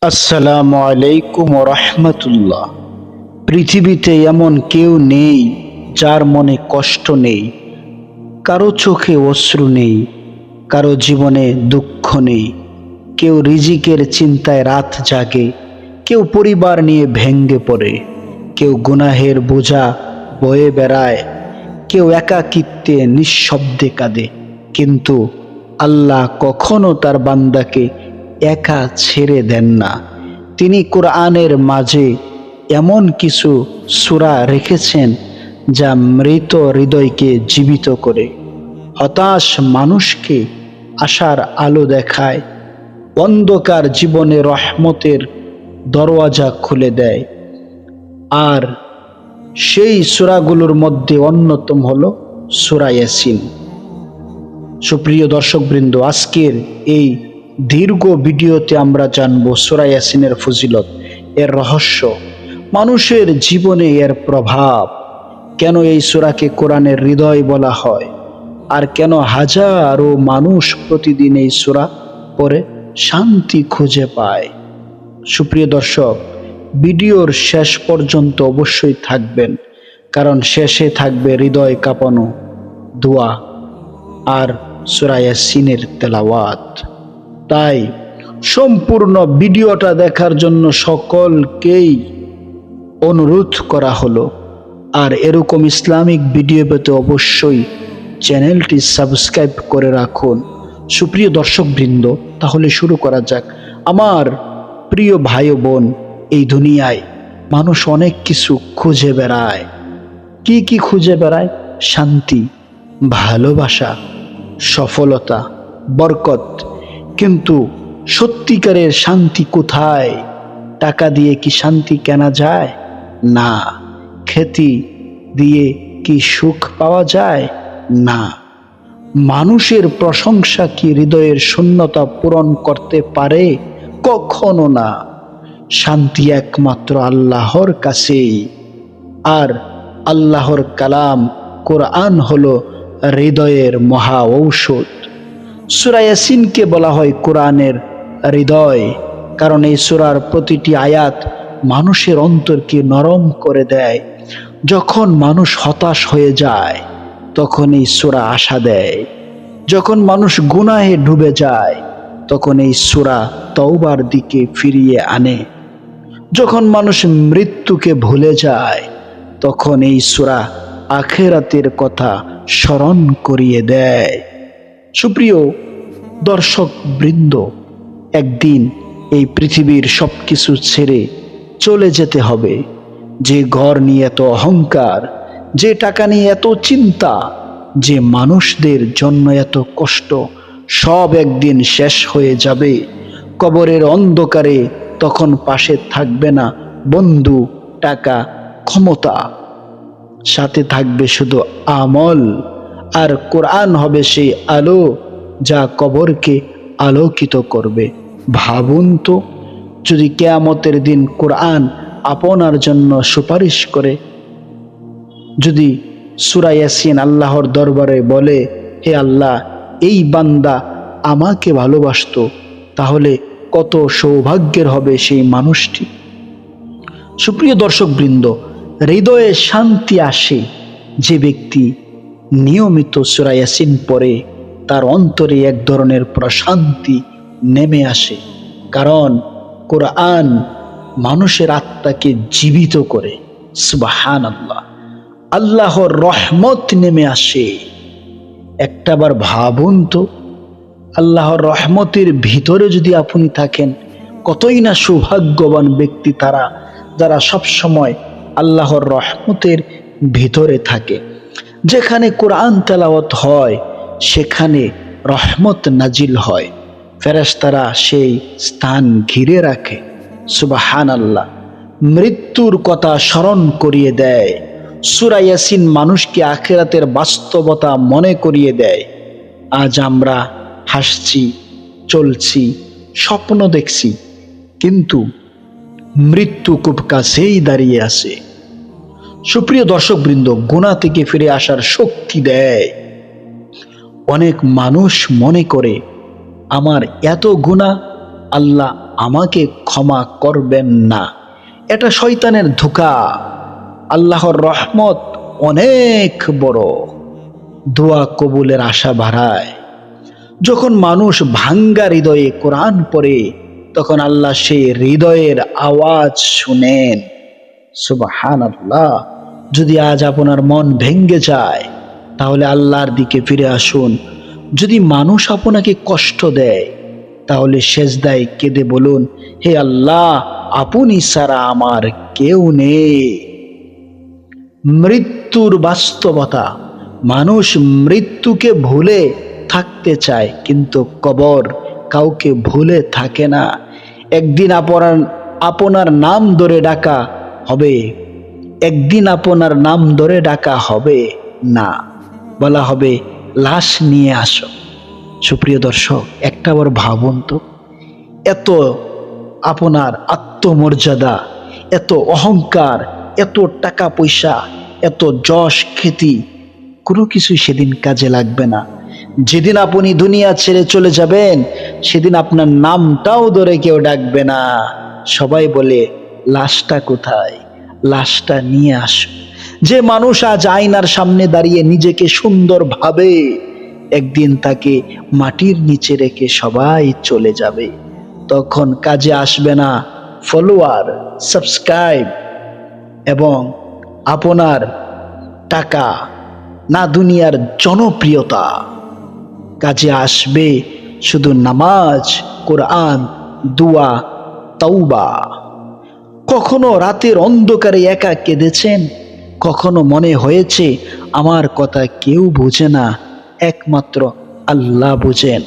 আসসালামু আলাইকুম রহমতুল্লাহ। পৃথিবীতে এমন কেউ নেই যার মনে কষ্ট নেই, কারো চোখে অশ্রু নেই, কারো জীবনে দুঃখ নেই। কেউ রিজিকের চিন্তায় রাত জাগে, কেউ পরিবার নিয়ে ভেঙ্গে পড়ে, কেউ গুনাহের বোঝা বয়ে বেড়ায়, কেউ একাকিত্বে নিঃশব্দে কাঁদে। কিন্তু আল্লাহ কখনো তার বান্দাকে একা ছেড়ে দেন না। তিনি কোরআনের মাঝে এমন কিছু সূরা রেখেছেন যা মৃত হৃদয়কে জীবিত করে, হতাশ মানুষকে আশার আলো দেখায়, অন্ধকার জীবনে রহমতের দরওয়াজা খুলে দেয়। আর সেই সূরাগুলোর মধ্যে অন্যতম হলো সূরা ইয়াসিন। সুপ্রিয় দর্শকবৃন্দ, আজকের এই দীর্ঘ ভিডিওতে আমরা জানবো সূরা ইয়াসিনের ফজিলত, এর রহস্য, মানুষের জীবনে এর প্রভাব, কেন এই সূরাকে কোরআনের হৃদয় বলা হয়, আর কেন হাজারো মানুষ প্রতিদিন এই সূরা পড়ে শান্তি খুঁজে পায়। সুপ্রিয় দর্শক, ভিডিওর শেষ পর্যন্ত অবশ্যই থাকবেন, কারণ শেষে থাকবে হৃদয় কাঁপানো দোয়া আর সূরা ইয়াসিনের তেলাওয়াত। তাই সম্পূর্ণ ভিডিওটা দেখার জন্য সকলকেই অনুরোধ করা হলো। আর এরকম ইসলামিক ভিডিও পেতে অবশ্যই চ্যানেলটি সাবস্ক্রাইব করে রাখুন। সুপ্রিয় দর্শকবৃন্দ, তাহলে শুরু করা যাক। আমার প্রিয় ভাই ও বোন, এই দুনিয়ায় মানুষ অনেক কিছু খুঁজে বেড়ায়। কি খুঁজে বেড়ায়? শান্তি, ভালোবাসা, সফলতা, বরকত। কিন্তু সত্যিকারের শান্তি কোথায়? টাকা দিয়ে কি শান্তি কেনা যায়? না। খ্যাতি দিয়ে কি সুখ পাওয়া যায়? না। মানুষের প্রশংসা কি হৃদয়ের শূন্যতা পূরণ করতে পারে? কখনো না। শান্তি একমাত্র আল্লাহর কাছেই। আর আল্লাহর কালাম কোরআন হলো হৃদয়ের মহা ঔষধ। সূরা ইয়াসিনকে বলা হয় কোরআনের হৃদয়, কারণ এই সূরার প্রতিটি আয়াত মানুষের অন্তরকে নরম করে দেয়। যখন মানুষ হতাশ হয়ে যায়, তখন এই সূরা আশা দেয়। যখন মানুষ গুনাহে ডুবে যায়, তখন এই সূরা তওবার দিকে ফিরিয়ে আনে। যখন মানুষ মৃত্যুকে ভুলে যায়, তখন এই সূরা আখিরাতের কথা স্মরণ করিয়ে দেয়। সুপ্রিয় দর্শক বৃন্দ, একদিন এই পৃথিবীর সবকিছু ছেড়ে চলে যেতে হবে। যে ঘর নিয়ে এত অহংকার, যে টাকা নিয়ে এত চিন্তা, যে মানুষদের জন্য এত কষ্ট, সব একদিন শেষ হয়ে যাবে। কবরের অন্ধকারে তখন পাশে থাকবে না বন্ধু, টাকা, ক্ষমতা, সাথে থাকবে শুধু আমল। আর কোরআন হবে সেই আলো যা কবরকে আলোকিত করবে। ভাবুন তো, যদি কিয়ামতের দিন কোরআন আপনার জন্য সুপারিশ করে, যদি সূরা ইয়াসিন আল্লাহর দরবারে বলে, হে আল্লাহ, এই বান্দা আমাকে ভালোবাসতো, তাহলে কত সৌভাগ্যের হবে সেই মানুষটি। সুপ্রিয় দর্শকবৃন্দ, হৃদয়ে শান্তি আসে যে ব্যক্তি নিয়মিত সূরা ইয়াসিন পড়ে, তার অন্তরে এক ধরনের প্রশান্তি নেমে আসে। কারণ কোরআন মানুষের আত্মাকে জীবিত করে। সুবহানাল্লাহ, আল্লাহর রহমত নেমে আসে। একটাবার ভাবুন তো, আল্লাহর রহমতের ভিতরে যদি আপনি থাকেন, কতই না সৌভাগ্যবান ব্যক্তি তারা, যারা সব সময় আল্লাহর রহমতের ভিতরে থাকে। যেখানে কোরআন তেলাওয়াত হয়, সেখানে রহমত নাজিল হয়। ফেরেশতারা সেই স্থান ঘিরে রাখে। সুবহানাল্লাহ, মৃত্যুর কথা স্মরণ করিয়ে দেয়। সূরা ইয়াসিন মানুষকে আখিরাতের বাস্তবতা মনে করিয়ে দেয়। আজ আমরা হাসছি, চলছি, স্বপ্ন দেখছি, কিন্তু মৃত্যু খুব কাছেই দাঁড়িয়ে আছে। সুপ্রিয় দর্শকবৃন্দ, গুনাহ থেকে ফিরে আসার শক্তি দেয়। অনেক মানুষ মনে করে, আমার এত গুনাহ, আল্লাহ আমাকে ক্ষমা করবেন না। এটা শয়তানের ধোঁকা। আল্লাহর রহমত অনেক বড়, দোয়া কবুলের আশা বাড়ায়। যখন মানুষ ভাঙ্গা হৃদয়ে কোরআন পড়ে, তখন আল্লাহ সেই হৃদয়ের আওয়াজ শুনেন। সুবহানাল্লাহ। যদি আজ আপনার মন ভেঙ্গে যায়, তাহলে আল্লাহর দিকে ফিরে আসুন। যদি মানুষ আপনাকে কষ্ট দেয়, তাহলে সেজদায় কেঁদে বলুন, হে আল্লাহ, আপনি ছাড়া আমার কেউ নেই। মৃত্যুর বাস্তবতা। মানুষ মৃত্যুকে ভুলে থাকতে চায়, কিন্তু কবর কাউকে ভুলে থাকে না। একদিন আপনার নাম ধরে ডাকা হবে, একদিন আপনার নাম ধরে ডাকা হবে না, বলা হবে লাশ নিয়ে আসো। সুপ্রিয় দর্শক, একটা বার ভাবুন তো, এত আপনার আত্মমর্যাদা, এত অহংকার, এত টাকা পয়সা, এত যশ খ্যাতি, কোনো কিছু সেদিন কাজে লাগবে না। যেদিন আপনি দুনিয়া ছেড়ে চলে যাবেন, সেদিন আপনার নামটাও ধরে কেউ ডাকবে না। সবাই বলে, লাশটা কোথায়, লাশটা নিয়ে আসো। যে মানুষ আজ আয়নার সামনে দাঁড়িয়ে নিজেকে সুন্দর ভাবে, একদিন তাকে মাটির নিচে রেখে সবাই চলে যাবে। তখন কাজে আসবে না ফলোয়ার, সাবস্ক্রাইব এবং আপনার টাকা, না দুনিয়ার জনপ্রিয়তা। কাজে আসবে শুধু নামাজ, কোরআন, দোয়া, তাওবা। কখনো রাতের অন্ধকারে একা কেঁদেছেন? কখনো মনে হয়েছে আমার কথা কেউ বোঝে না, একমাত্র আল্লাহ বোঝেন?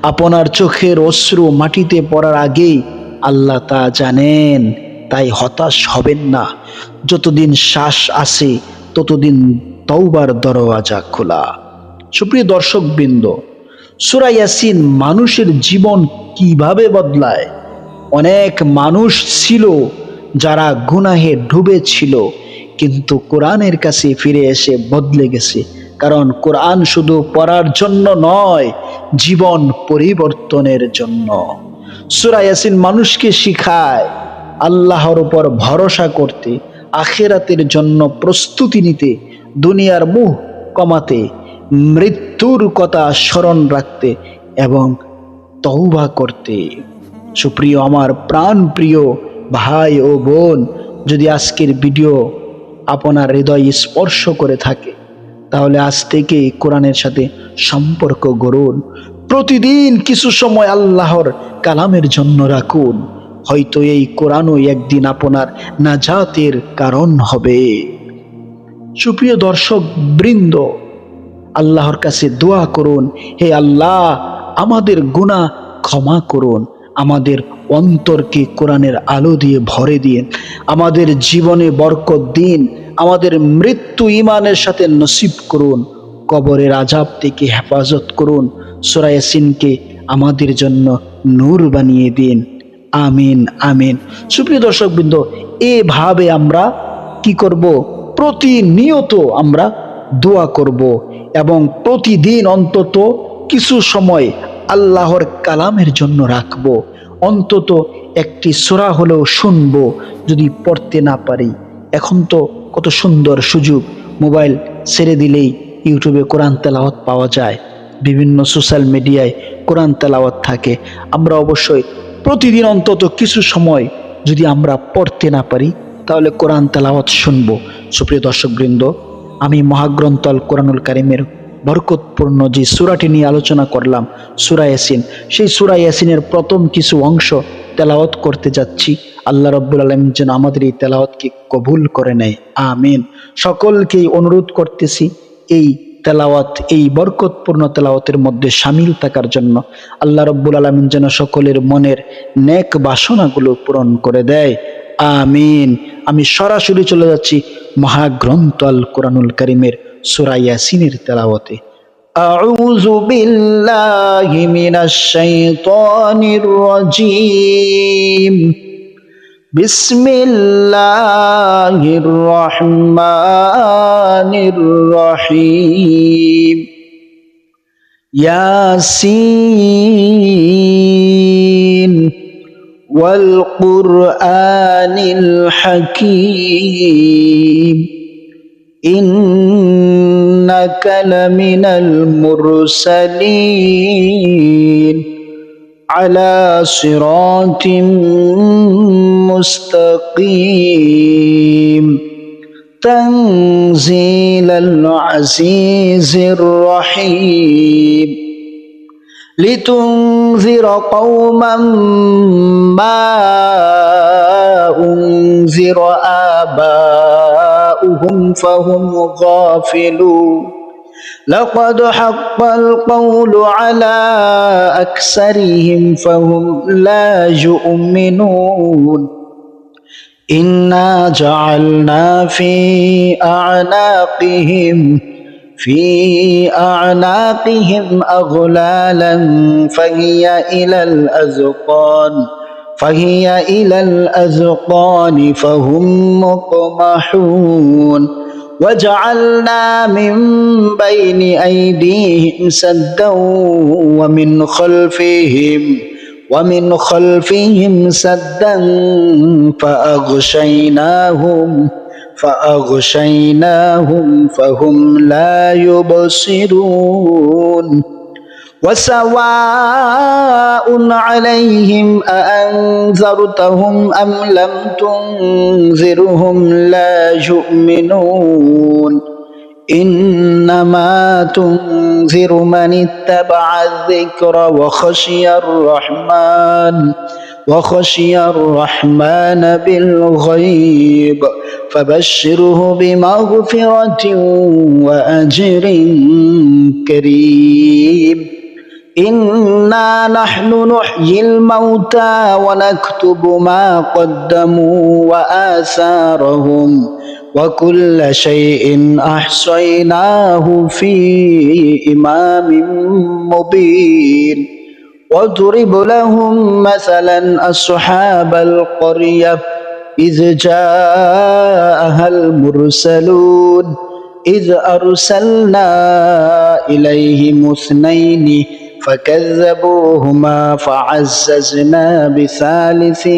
আপনার চোখের অশ্রু মাটিতে পড়ার আগেই আল্লাহ তা জানেন। তাই হতাশ হবেন না। যতদিন শ্বাস আছে, ততদিন তওবার দরওয়াজা খোলা। সুপ্রিয় দর্শকবৃন্দ, সূরা ইয়াসিন মানুষের জীবন কিভাবে বদলায়। অনেক মানুষ ছিল যারা গুনাহে ডুবে ছিল, কিন্তু কোরআনের কাছে ফিরে এসে বদলে গেছে। কারণ কোরআন শুধু পড়ার জন্য নয়, জীবন পরিবর্তনের জন্য। সূরা ইয়াসিন মানুষকে শিখায় আল্লাহর উপর ভরসা করতে, আখিরাতের জন্য প্রস্তুতি নিতে, দুনিয়ার মোহ কমাতে, মৃত্যুর কথা স্মরণ রাখতে এবং তওবা করতে। সুপ্রিয় আমার প্রাণ প্রিয় ভাই ও বোন, যদি আজকের ভিডিও আপনার হৃদয় স্পর্শ করে থাকে, তাহলে আজ থেকে কোরআনের সাথে সম্পর্ক গড়ুন। প্রতিদিন কিছু সময় আল্লাহর কালামের জন্য রাখুন। হয়তো এই কোরআনও একদিন আপনার নাজাতের কারণ হবে। সুপ্রিয় দর্শক বৃন্দ, আল্লাহর কাছে দোয়া করুন, হে আল্লাহ, আমাদের গুনাহ ক্ষমা করুন, আমাদের অন্তরকে কোরআনের আলো দিয়ে ভরে দিন, আমাদের জীবনে বরকত দিন, আমাদের মৃত্যু ঈমানের সাথে নসিব করুন, কবরের আযাব থেকে হেফাজত করুন, সূরা ইয়াসিনকে আমাদের জন্য নূর বানিয়ে দিন। আমিন আমিন। সুপ্রিয় দর্শকবৃন্দ, এভাবে আমরা কি করব? প্রতিনিয়ত আমরা দোয়া করব এবং প্রতিদিন অন্তত কিছু সময় আল্লাহর কালামের জন্য রাখব। অন্তত একটি সূরা হলেও শুনব। যদি পড়তে না পারি, এখন তো কত সুন্দর সুযোগ, মোবাইল ছেড়ে দিলেই ইউটিউবে কোরআন তেলাওয়াত পাওয়া যায়, বিভিন্ন সোশ্যাল মিডিয়ায় কোরআন তেলাওয়াত থাকে। আমরা অবশ্যই প্রতিদিন অন্তত কিছু সময় যদি আমরা পড়তে না পারি, তাহলে কোরআন তেলাওয়াত শুনব। সুপ্রিয় দর্শকবৃন্দ, আমি মহাগ্রন্থ আল কোরআনুল কারীমের বরকতপূর্ণ যে সূরাটি নিয়ে আলোচনা করলাম, সূরা ইয়াসিন, সেই সূরা ইয়াসিনের প্রথম কিছু অংশ তেলাওয়াত করতে যাচ্ছি। আল্লাহ রাব্বুল আলামিন যেন আমাদের এই তেলাওয়াতকে কবুল করে নেয়। আমিন। সকলকেই অনুরোধ করতেছি এই তেলাওয়াত, এই বরকতপূর্ণ তেলাওয়াতের মধ্যে শামিল থাকার জন্য। আল্লাহ রাব্বুল আলামিন যেন সকলের মনের নেক বাসনাগুলো পূরণ করে দেয়। আমিন। আমি সরাসরি চলে যাচ্ছি মহাগ্রন্থ আল কোরআনুল কারীমের সূরা ইয়াসিনের তেলাওয়াতে। আউযু বিল্লাহি মিনাশ শাইতানির রাজীম। বিসমিল্লাহির রহমানির রহিম। ইয়াসিন والقرآن الحكيم إنك لمن المرسلين على صراط مستقيم تنزيل العزيز الرحيم لتنذر قوما ما أنذر آباؤهم فهم غافلون لقد حق القول على أكثرهم فهم لا يؤمنون إنا جعلنا في أعناقهم أغلالا فهي إلى الأذقان فهم مقمحون وجعلنا من بين أيديهم سدا ومن خلفهم سدا فأغشيناهم فهم لا يبصرون وسواء عليهم أأنذرتهم أم لم تنذرهم لا يؤمنون إنما تنذر من اتبع الذكر وخشي الرحمن بالغيب فبشره بمغفرة وأجر كريم إنا نحن نحيي الموتى ونكتب ما قدموا وآثارهم وكل شيء أحصيناه في إمام مبين واضرب لهم مثلا أصحاب القرية إذ جاءها المرسلون إذ أرسلنا إليهم اثنين فكذبوهما فعززنا بثالث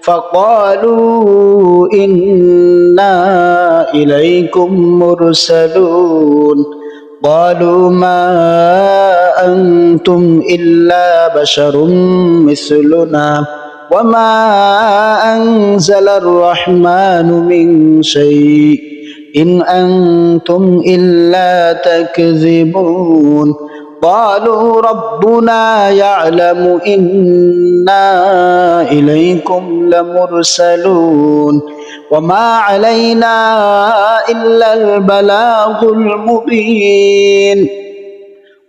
فقالوا إنا إليكم مرسلون قالوا ما أنتم إلا بشر مثلنا وما أنزل الرحمن من شيء إن أنتم إلا تكذبون قالوا ربنا يعلم إنا إليكم لمرسلون وما علينا إلا البلاغ المبين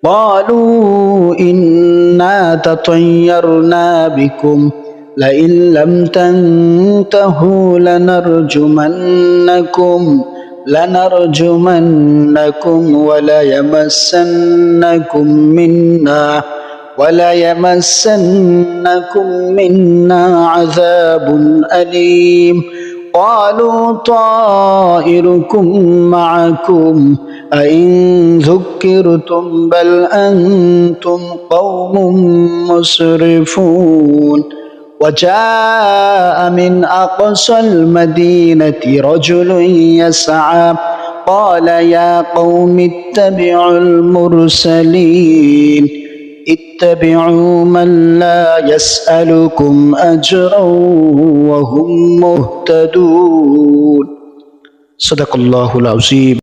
قالوا إنا تطيرنا بكم لئن لم تنتهوا لنرجمنكم وليمسنكم منا عذاب أليم قالوا طائركم معكم أئن ذكرتم بل أنتم قوم مسرفون وجاء من أقصى المدينة رجل يسعى قال يا قوم اتبعوا المرسلين اتبعوا من لا يسألكم أجرا وهم مهتدون صدق الله العظيم